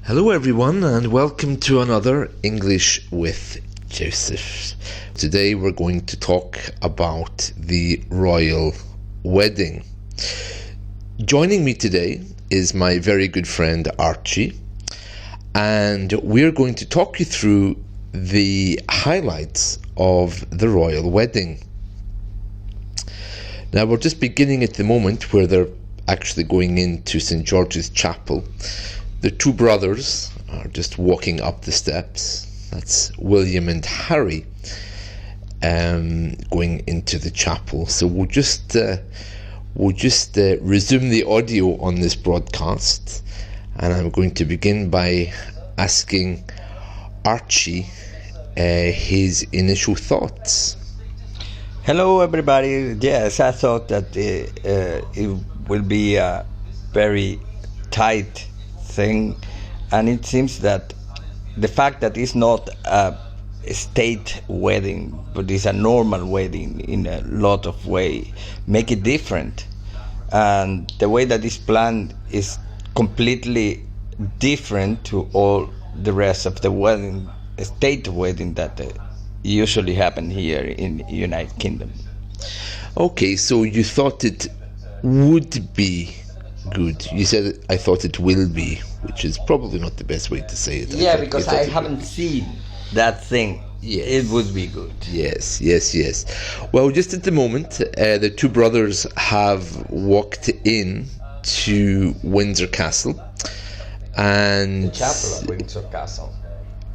Hello everyone and welcome to another English with Joseph. Today we're going to talk about the royal wedding. Joining me today is my very good friend Archie, and we're going to talk you through the highlights of the royal wedding. Now we're just beginning at the moment where they're actually going into St. George's Chapel. The two brothers are just walking up the steps. That's William and Harry going into the chapel. So we'll just resume the audio on this broadcast, and I'm going to begin by asking Archie his initial thoughts. Hello everybody. Yes, I thought that it will be a very tight thing, and it seems that the fact that it's not a state wedding but it's a normal wedding in a lot of way make it different, and the way that it's planned is completely different to all the rest of the wedding, state wedding that usually happen here in the United Kingdom. Okay, so you thought it would be good. You said I thought it will be, which is probably not the best way to say it. Yeah, because I haven't seen that thing. Yes. It would be good. Yes. Well, just at the moment, the two brothers have walked in to Windsor Castle, and The chapel of Windsor Castle.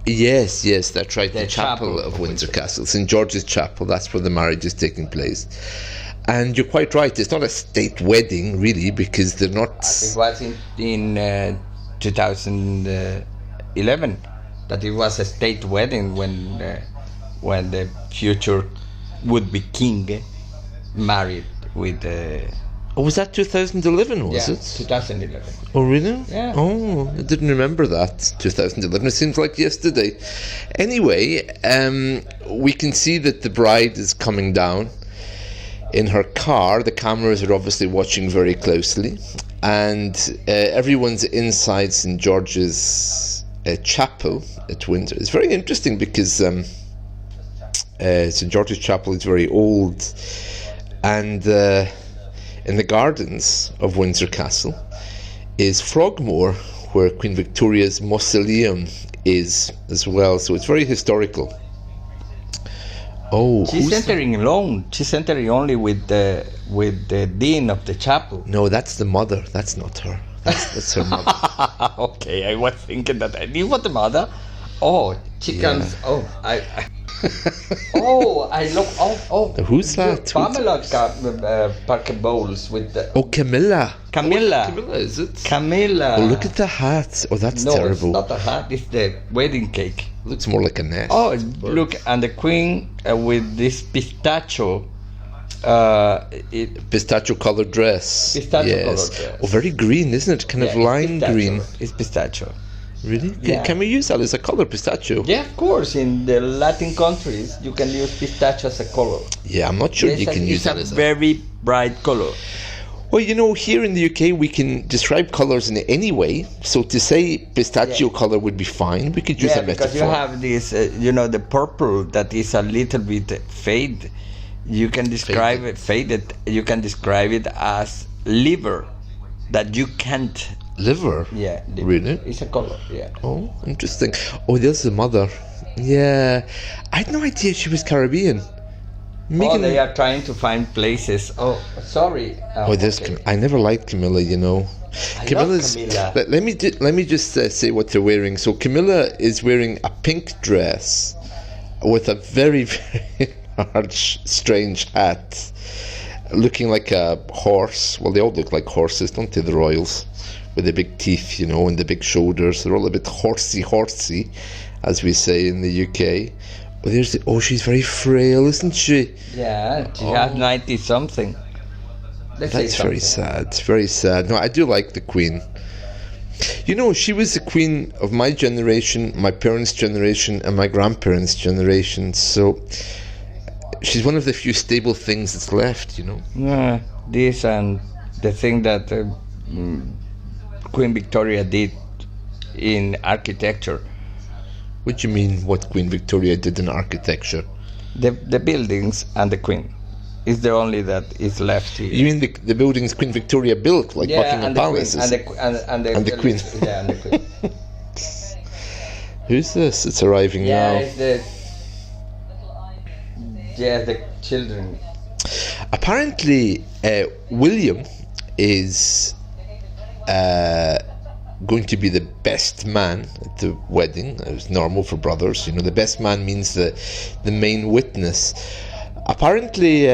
Yes, that's right. The chapel chapel of of Windsor Windsor. Castle, St. George's Chapel. That's where the marriage is taking place. And you're quite right. It's not a state wedding, really, because they're not. It was in 2011 that it was a state wedding when the future would-be king married with. Oh, was that 2011? Was it? 2011. Oh, really? Yeah. Oh, I didn't remember that. 2011. It seems like yesterday. Anyway, we can see that the bride is coming down in her car. The cameras are obviously watching very closely, and everyone's inside St. George's Chapel at Windsor. It's very interesting because St. George's Chapel is very old, and in the gardens of Windsor Castle is Frogmore, where Queen Victoria's mausoleum is as well. So it's very historical. Oh, She's entering alone. She's entering only with the dean of the chapel. No, that's the mother. That's not her. That's her mother. Okay, I was thinking that it was the mother. Oh, she comes. Oh, I look. Oh. Who's that? Pamela Parker Bowles with the. Oh, Camilla. Camilla. Camilla, is it? Camilla. Oh, look at the hat. Oh, that's No, terrible. it's not a hat. It's the wedding cake. Looks more like a nest. Oh, look, and the queen with this pistachio. Pistachio-colored dress. Pistachio-colored dress. Oh, very green, isn't it? Kind of lime green. It's pistachio. Really? Yeah. Can we use that as a color, pistachio? Yeah, of course. In the Latin countries, you can use pistachio as a color. Yeah, I'm not sure you can use that It's as a very bright color. Well, you know, here in the UK, we can describe colors in any way. So to say pistachio color would be fine. We could use a metaphor. Because you have this, the purple that is a little bit fade. You can describe it faded. You can describe it as liver, that you can't. Liver? Yeah. Liver. Really? It's a color. Yeah. Oh, interesting. Oh, there's the mother. Yeah, I had no idea she was Caribbean. Meghan, they are trying to find places. Oh, sorry. I never liked Camilla. You know, Camilla's. Camilla. Let me just say what they're wearing. So Camilla is wearing a pink dress with a very very large, strange hat, looking like a horse. Well, they all look like horses, don't they? The royals, with the big teeth, and the big shoulders. They're all a bit horsey, as we say in the UK. Well, she's very frail, isn't she? Yeah, she has 90 something. That's very sad. Very sad. No, I do like the Queen. She was the Queen of my generation, my parents' generation, and my grandparents' generation. So she's one of the few stable things that's left. Yeah, this and the thing that Queen Victoria did in architecture. What do you mean? What Queen Victoria did in architecture? The buildings and the Queen is the only that is left here. You mean the buildings Queen Victoria built, like Buckingham and the Palace? Queen, and the Queen. Yeah, and the Queen. Who's this? It's arriving Yeah, now. it's the children. Apparently, William is going to be the best man at the wedding. It was normal for brothers. You know, the best man means the main witness. Apparently,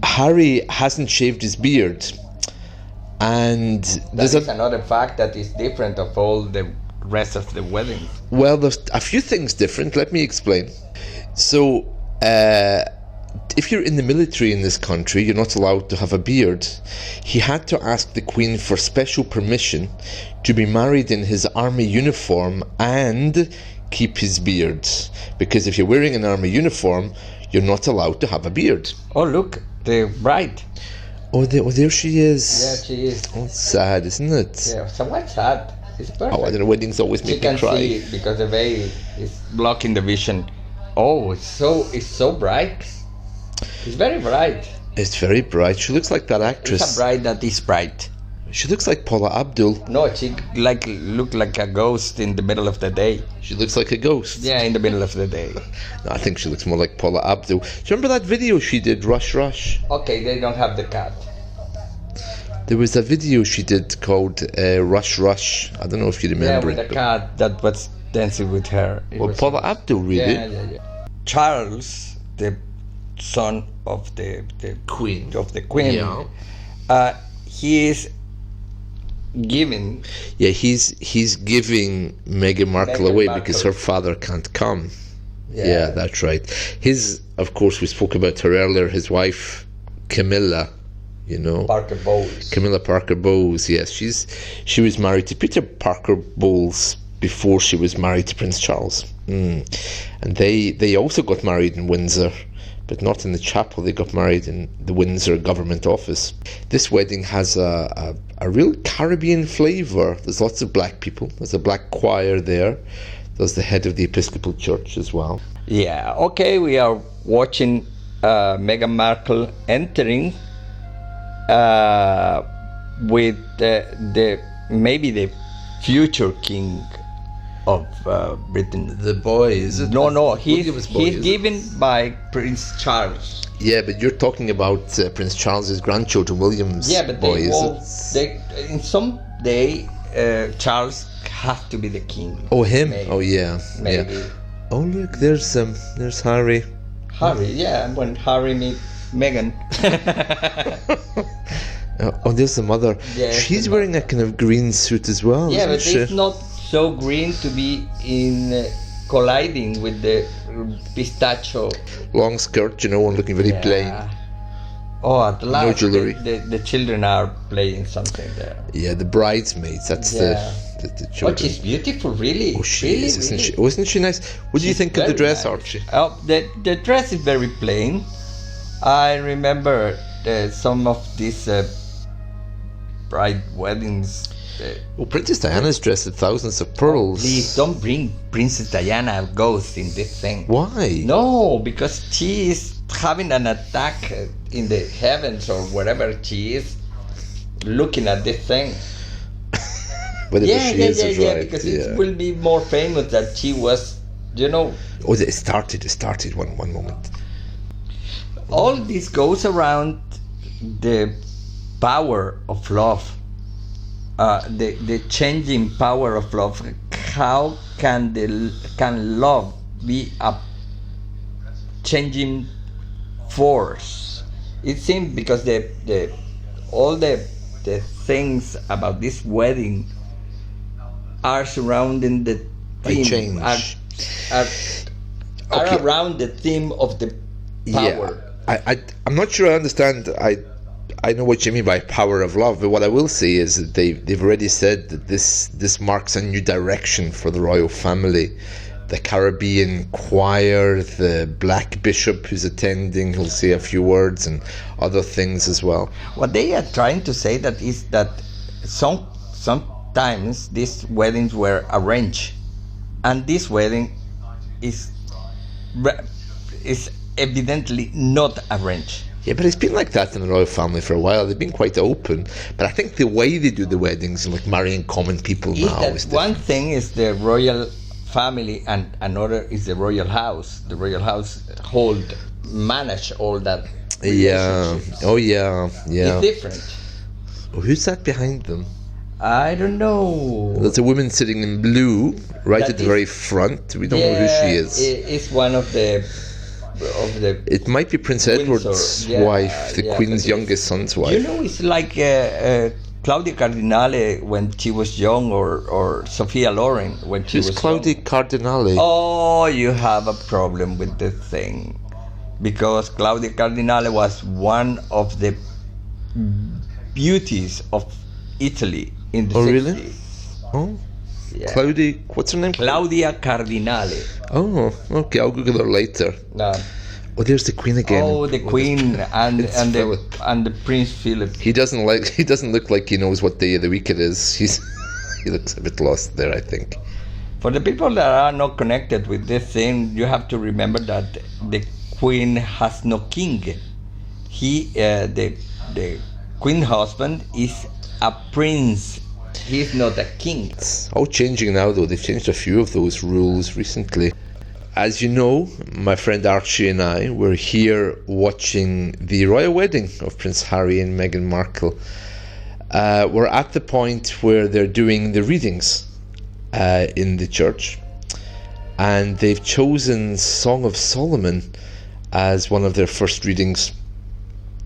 Harry hasn't shaved his beard, and That is another fact that is different of all the rest of the weddings. Well, there's a few things different. Let me explain. So, if you're in the military in this country, you're not allowed to have a beard. He had to ask the Queen for special permission to be married in his army uniform and keep his beard. Because if you're wearing an army uniform, you're not allowed to have a beard. Oh, look, the bride. Oh, there she is. Yeah, she is. Oh, it's sad, isn't it? Yeah, somewhat sad. It's perfect. Oh, I don't know, weddings always She make me can cry. see it because the veil is blocking the vision. Oh, it's so bright. It's very bright. It's very bright. She looks like that It's actress. a bride that is bright. She looks like Paula Abdul. No, she looked like a ghost in the middle of the day. She looks like a ghost. Yeah, in the middle of the day. No, I think she looks more like Paula Abdul. Do you remember that video she did, Rush Rush? Okay, they don't have the cat. There was a video she did called Rush Rush. I don't know if you Yeah, remember with it. the cat that was dancing with her. It Well, was- Paula Abdul, really? Yeah. Charles, the son of the Queen. queen, Yeah. he is giving. Yeah, he's giving Meghan Markle Meghan away Markle. because her father can't come. Yeah, that's right. Of course, we spoke about her earlier, his wife, Camilla, you know. Parker Bowles. Camilla Parker Bowles, yes. She was married to Peter Parker Bowles before she was married to Prince Charles. And they also got married in Windsor, but not in the chapel. They got married in the Windsor government office. This wedding has a real Caribbean flavour. There's lots of black people. There's a black choir there. There's the head of the Episcopal Church as well. Yeah, okay, we are watching Meghan Markle entering with maybe the future king of Britain. The boy, is it? No, he's William's boy, is it? given by Prince Charles. Yeah, but you're talking about Prince Charles's grandchildren, William's Yeah, but boy, in some day Charles has to be the king. Oh, him? Maybe. Oh, yeah. Maybe. Yeah. Oh, look, there's Harry. Harry, yeah, when Harry meet Meghan. Oh, there's the mother. Yeah, She's the wearing a kind of green suit as well. Yeah, but isn't it's she? not so green to be in colliding with the pistachio. Long skirt, you know, and looking very plain. Oh, at last, jewellery. the children are playing something there. Yeah, the bridesmaids. That's Yeah. the Oh, children. she's beautiful, really. Oh, she really, is, isn't really. she? Wasn't she nice? What do you She's think of the very dress, nice. Archie? Oh, the dress is very plain. I remember some of these bride weddings. Well, Princess Diana's dressed with thousands of pearls. Please don't bring Princess Diana ghost in this thing. Why? No, because she is having an attack in the heavens or wherever she is, looking at this thing. Whatever she is, is right. Because it will be more famous that she was, you know. Oh, it started. One moment. All this goes around the power of love, the changing power of love. How can love be a changing force? It seems because all the things about this wedding are surrounding the By theme, change. are Okay. around the theme of the power. Yeah, I'm not sure I understand. I know what you mean by power of love, but what I will say is that they've already said that this marks a new direction for the royal family. The Caribbean choir, the black bishop who's attending, who'll say a few words and other things as well. What they are trying to say that is that some times these weddings were arranged, and this wedding is is evidently not arranged. Yeah, but it's been like that in the royal family for a while. They've been quite open, but I think the way they do the weddings, like marrying common people now, is One different. thing is the royal family, and another is the royal house. The royal house manage all that. Yeah. relationships. Oh, yeah. Yeah. It's different. Who's that behind them? I don't know. There's a woman sitting in blue, right That at the is- very front. We don't know who she is. It's one of the It might be Prince Windsor, Edward's yeah, wife, the yeah, Queen's but youngest son's wife. You know, it's like Claudia Cardinale when she was young, or Sophia Loren when she Who's was Claudia young. Cardinale? Oh, you have a problem with this thing, because Claudia Cardinale was one of the beauties of Italy in the Oh, 60s. really? Oh, Yeah. Claudia, what's her name? Claudia Cardinale. Oh, okay, I'll Google her later. Oh, there's the Queen again. Oh, the Queen and It's and the Philip. and the Prince Philip. He doesn't look like he knows what day of the week it is. He looks a bit lost there, I think. For the people that are not connected with this thing, you have to remember that the Queen has no king. The Queen husband is a prince. He's not a king. It's all changing now, though. They've changed a few of those rules recently. As you know, my friend Archie and I were here watching the royal wedding of Prince Harry and Meghan Markle. We're at the point where they're doing the readings in the church, and they've chosen Song of Solomon as one of their first readings.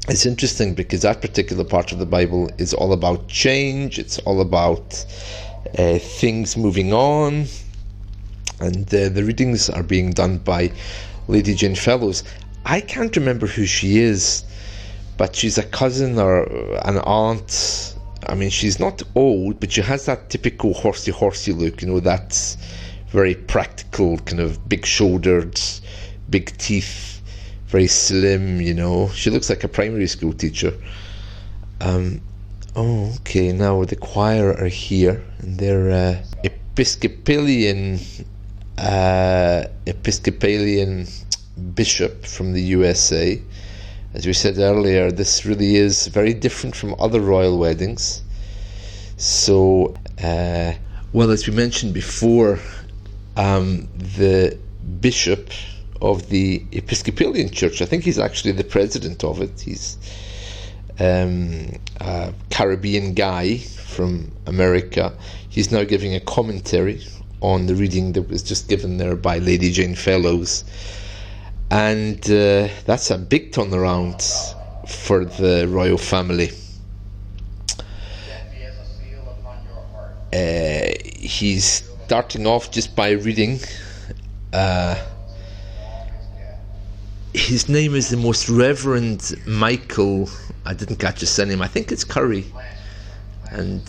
It's interesting because that particular part of the Bible is all about change. It's all about things moving on. And the readings are being done by Lady Jane Fellows. I can't remember who she is, but she's a cousin or an aunt. I mean, she's not old, but she has that typical horsey look, you know, that very practical, kind of big-shouldered, big teeth, very slim, you know. She looks like a primary school teacher. Oh, okay, now the choir are here, and they're Episcopalian bishop from the USA. As we said earlier, this really is very different from other royal weddings. So, well, as we mentioned before, the bishop of the Episcopalian Church, I think he's actually the president of it. He's a Caribbean guy from America. He's now giving a commentary on the reading that was just given there by Lady Jane Fellows. And that's a big turnaround for the royal family. He's starting off just by reading. His name is the Most Reverend Michael. I didn't catch his surname. I think it's Curry. And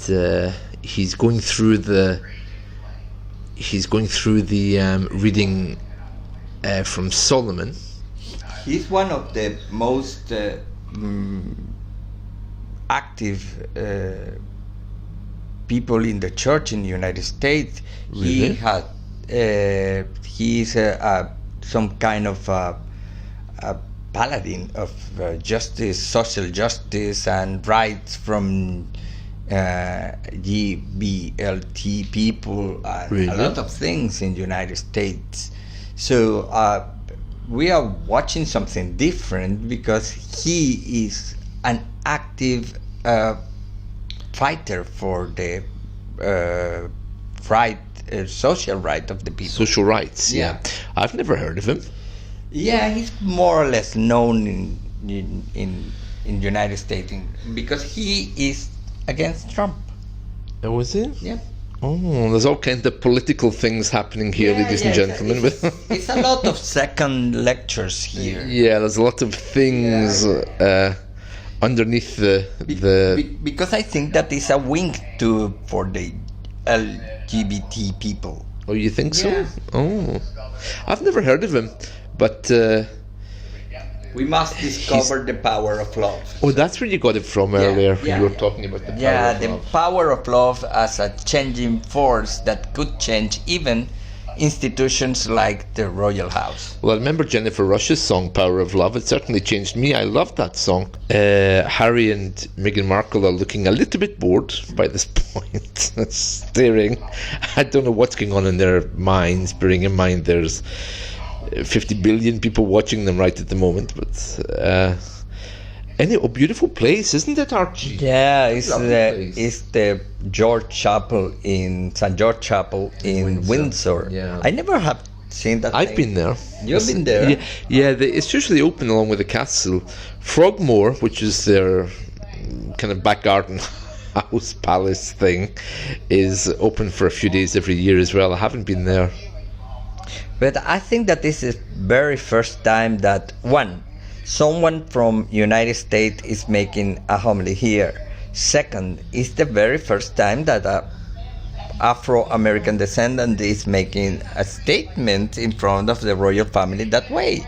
he's going through the reading from Solomon. He's one of the most active people in the church in the United States. Really? He's some kind of a paladin of justice, social justice, and rights from GBLT people, and Really? a lot of things in the United States. So we are watching something different because he is an active fighter for the social right of the people. Social rights, yeah. Yeah. I've never heard of him. Yeah, he's more or less known in the United States because he is against Trump. Oh, was he? Yeah. Oh, there's all kinds of political things happening here, ladies and gentlemen. It's a lot of second lectures here. Yeah, there's a lot of things underneath Because I think that is a wink for the LGBT people. Oh, you think so? Yeah. Oh, I've never heard of him, but We must discover the power of love. Oh, that's where you got it from earlier. You were talking about the power of the love. power of love as a changing force that could change even institutions like the royal house. Well, I remember Jennifer Rush's song "Power of Love." It certainly changed me. I love that song. Harry and Meghan Markle are looking a little bit bored by this point, staring. I don't know what's going on in their minds, bearing in mind there's 50 billion people watching them right at the moment. But a beautiful place, isn't it, Archie? Yeah, it's the George Chapel in St. George Chapel in Windsor. Yeah. I never have seen that. I've been there. You've been there? Yeah, it's usually open along with the castle. Frogmore, which is their kind of back garden house palace thing, is open for a few days every year as well. I haven't been there. But I think that this is very first time that someone from United States is making a homily here. Second, it's the very first time that a Afro-American descendant is making a statement in front of the royal family that way.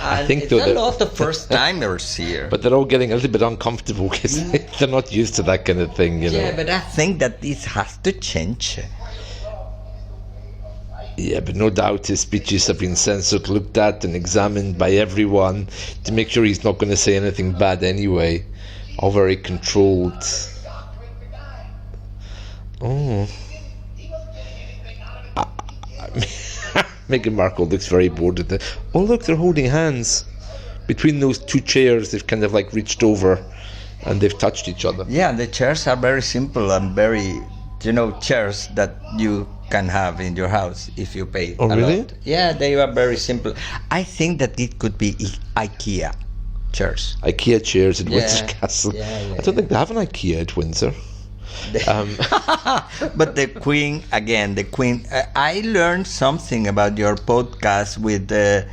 I think it's a lot of first-timers here. But they're all getting a little bit uncomfortable because they're not used to that kind of thing, you know. Yeah, but I think that this has to change. Yeah, but no doubt his speeches have been censored, looked at and examined by everyone to make sure he's not going to say anything bad anyway. All very controlled. Oh. Meghan Markle looks very bored at that. Oh, look, they're holding hands. Between those two chairs, they've kind of like reached over and they've touched each other. Yeah, the chairs are very simple and very, chairs that you can have in your house if you pay a really? lot. Yeah, they are very simple. I think that it could be IKEA chairs. IKEA chairs at Windsor Castle. I don't think they have an IKEA at Windsor. But the Queen, I learned something about your podcast with the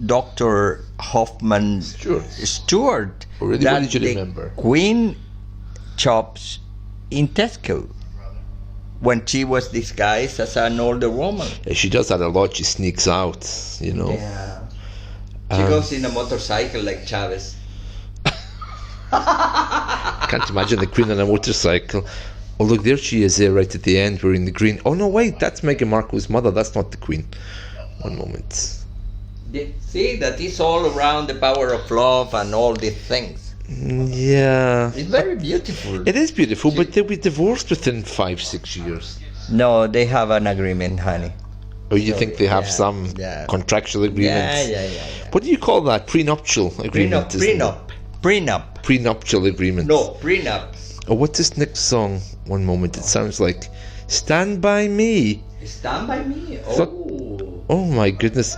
Dr. Hoffman Stewart. Really? What did you remember? Queen shops in Tesco when she was disguised as an older woman. Yeah, she does that a lot. She sneaks out, Yeah. She goes in a motorcycle like Chavez. Can't imagine the Queen on a motorcycle. Oh, look, there she is there right at the end wearing the green. Oh, no, wait, that's Meghan Markle's mother. That's not the Queen. One moment. See, that is all around the power of love and all these things. Yeah. It's very beautiful. It is beautiful, but they'll be divorced within 5-6 years. No, they have an agreement, honey. Oh, you think they have some contractual agreement? Yeah. What do you call that? Prenuptial agreement? Prenup. Prenuptial agreement. No, prenup. Oh, what's this next song? One moment. It sounds like Stand By Me. Stand By Me? Oh my goodness.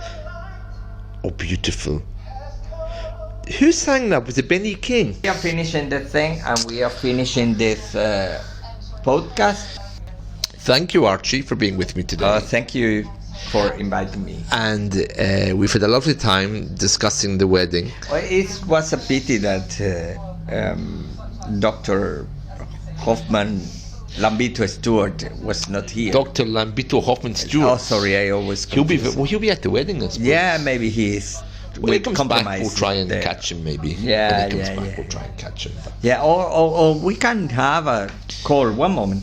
Oh, beautiful. Who sang that? Was it Benny King? We are finishing the thing and we are finishing this podcast. Thank you, Archie, for being with me today. Thank you for inviting me. And we've had a lovely time discussing the wedding. It was a pity that Dr. Hoffman Lambito Stewart was not here. Dr. Lambito Hoffman Stewart. Oh, sorry, I always confuse. He'll be at the wedding, I suppose. Yeah, maybe he is. When he comes back, we'll try and catch him, maybe. Yeah, when he comes back, we'll try and catch him. Yeah, or we can have a call. One moment.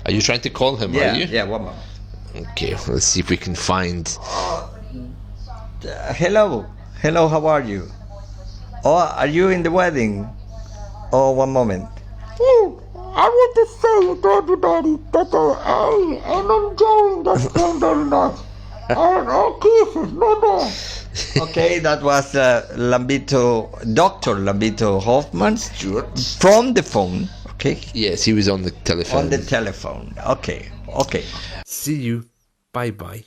Are you trying to call him, are you? Yeah, one moment. Okay, let's see if we can find... Hello, how are you? Oh, are you in the wedding? Oh, one moment. Oh, I want to say to everybody that I am enjoying this film very much. And kisses, no more. Okay, that was Dr. Lambito Hoffman Stewart. From the phone. Okay. Yes, he was on the telephone. On the telephone. Okay. See you. Bye-bye.